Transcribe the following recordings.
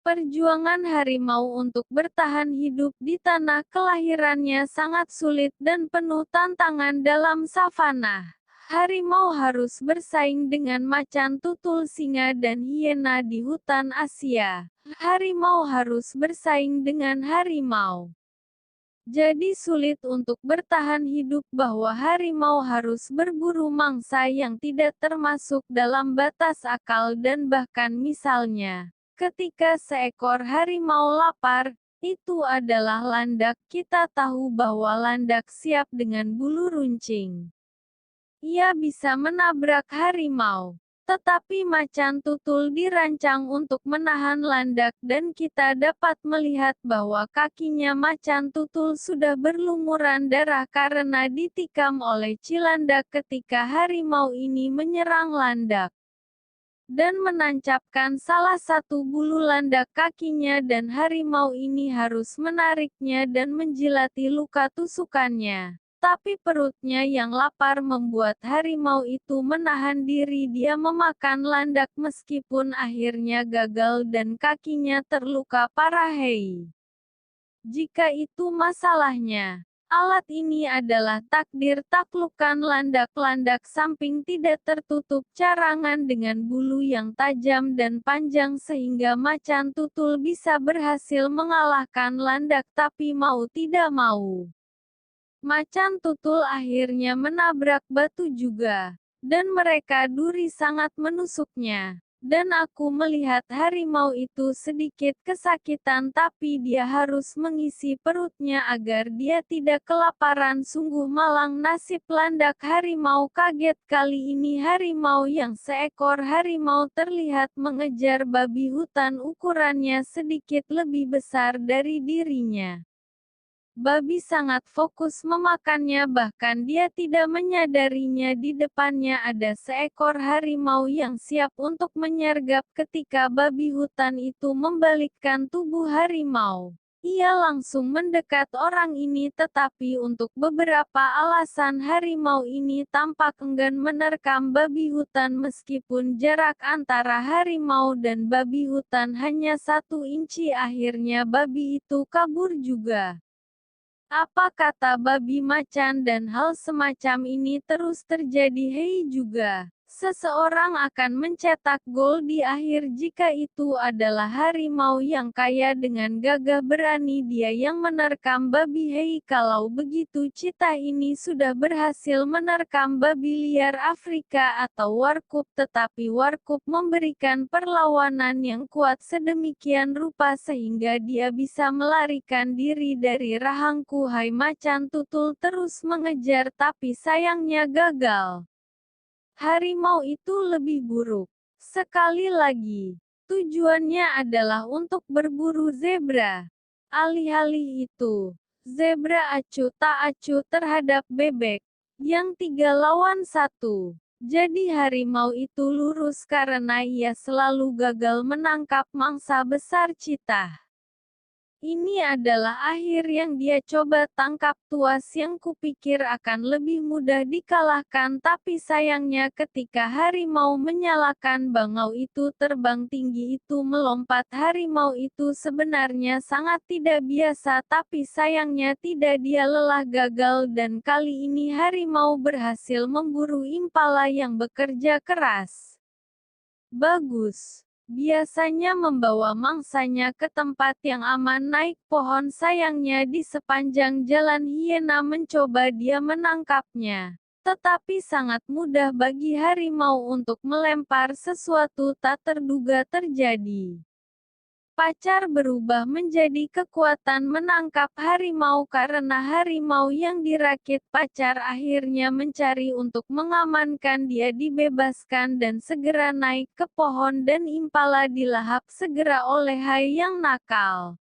Perjuangan harimau untuk bertahan hidup di tanah kelahirannya sangat sulit dan penuh tantangan dalam savana. Harimau harus bersaing dengan macan tutul, singa dan hiena di hutan Asia. Harimau harus bersaing dengan harimau. Jadi sulit untuk bertahan hidup bahwa harimau harus berburu mangsa yang tidak termasuk dalam batas akal dan bahkan misalnya, ketika seekor harimau lapar, itu adalah landak. Kita tahu bahwa landak siap dengan bulu runcing. Ia bisa menabrak harimau. Tetapi macan tutul dirancang untuk menahan landak dan kita dapat melihat bahwa kakinya macan tutul sudah berlumuran darah karena ditikam oleh cilandak ketika harimau ini menyerang landak dan menancapkan salah satu bulu landak kakinya dan harimau ini harus menariknya dan menjilati luka tusukannya. Tapi perutnya yang lapar membuat harimau itu menahan diri, dia memakan landak meskipun akhirnya gagal dan kakinya terluka parah. Hei, jika itu masalahnya, alat ini adalah takdir taklukkan landak-landak samping tidak tertutup carangan dengan bulu yang tajam dan panjang sehingga macan tutul bisa berhasil mengalahkan landak, tapi mau tidak mau, macan tutul akhirnya menabrak batu juga. Dan mereka duri sangat menusuknya. Dan aku melihat harimau itu sedikit kesakitan, tapi dia harus mengisi perutnya agar dia tidak kelaparan. Sungguh malang nasib landak harimau. Kaget kali ini harimau yang seekor harimau terlihat mengejar babi hutan ukurannya sedikit lebih besar dari dirinya. Babi sangat fokus memakannya, bahkan dia tidak menyadarinya di depannya ada seekor harimau yang siap untuk menyergap. Ketika babi hutan itu membalikkan tubuh harimau, ia langsung mendekat orang ini, tetapi untuk beberapa alasan harimau ini tampak enggan menerkam babi hutan meskipun jarak antara harimau dan babi hutan hanya 1 inci. Akhirnya babi itu kabur juga. Apa kata babi macan, dan hal semacam ini terus terjadi. Hei, juga seseorang akan mencetak gol di akhir jika itu adalah harimau yang kaya dengan gagah berani, dia yang menerkam babi. Hei, kalau begitu cita ini sudah berhasil menerkam babi liar Afrika atau warkop, tetapi warkop memberikan perlawanan yang kuat sedemikian rupa sehingga dia bisa melarikan diri dari rahangku. Hai, macan tutul terus mengejar tapi sayangnya gagal. Harimau itu lebih buruk. Sekali lagi, tujuannya adalah untuk berburu zebra. Alih-alih itu, zebra acuh tak acuh terhadap bebek yang 3 lawan 1. Jadi harimau itu lurus karena ia selalu gagal menangkap mangsa besar citah. Ini adalah akhir yang dia coba tangkap tuas yang kupikir akan lebih mudah dikalahkan, tapi sayangnya ketika harimau menyalakan bangau itu terbang tinggi, itu melompat. Harimau itu sebenarnya sangat tidak biasa, tapi sayangnya tidak, dia lelah, gagal, dan kali ini harimau berhasil memburu impala yang bekerja keras. Bagus. Biasanya membawa mangsanya ke tempat yang aman, naik pohon. Sayangnya di sepanjang jalan hiena mencoba dia menangkapnya. Tetapi sangat mudah bagi harimau untuk melempar sesuatu tak terduga terjadi. Pacar berubah menjadi kekuatan menangkap harimau karena harimau yang dirakit pacar akhirnya mencari untuk mengamankan dia, dibebaskan dan segera naik ke pohon dan impala dilahap segera oleh Hai yang nakal.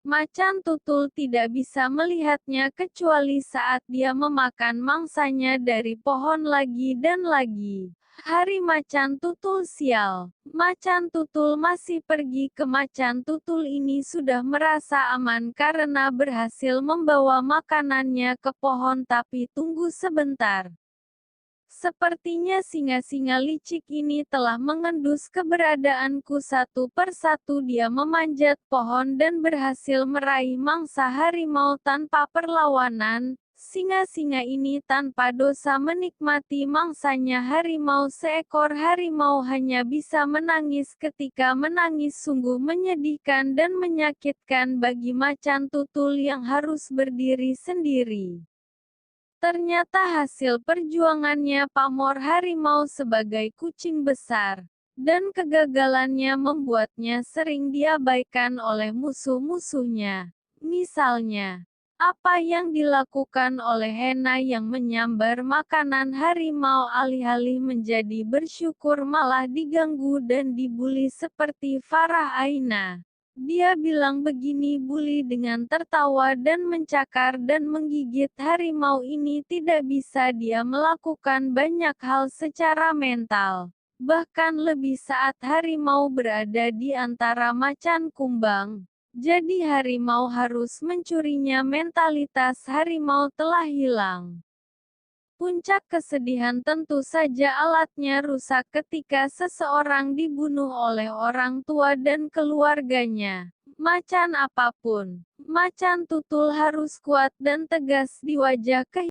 Macan tutul tidak bisa melihatnya kecuali saat dia memakan mangsanya dari pohon lagi dan lagi. Hari macan tutul sial. Macan tutul masih pergi ke macan tutul ini sudah merasa aman karena berhasil membawa makanannya ke pohon, tapi tunggu sebentar. Sepertinya singa-singa licik ini telah mengendus keberadaanku satu persatu. Dia memanjat pohon dan berhasil meraih mangsa harimau tanpa perlawanan. Singa-singa ini tanpa dosa menikmati mangsanya. Seekor harimau hanya bisa menangis ketika menangis. Sungguh menyedihkan dan menyakitkan bagi macan tutul yang harus berdiri sendiri. Ternyata hasil perjuangannya pamor harimau sebagai kucing besar, dan kegagalannya membuatnya sering diabaikan oleh musuh-musuhnya. Misalnya, apa yang dilakukan oleh Hena yang menyambar makanan harimau alih-alih menjadi bersyukur malah diganggu dan dibuli seperti Farah Aina. Dia bilang begini bully dengan tertawa dan mencakar dan menggigit harimau ini tidak bisa dia melakukan banyak hal secara mental. Bahkan lebih saat harimau berada di antara macan kumbang. Jadi harimau harus mencurinya. Mentalitas harimau telah hilang. Puncak kesedihan tentu saja alatnya rusak ketika seseorang dibunuh oleh orang tua dan keluarganya. Macan apapun, macan tutul harus kuat dan tegas di wajah kehidupan.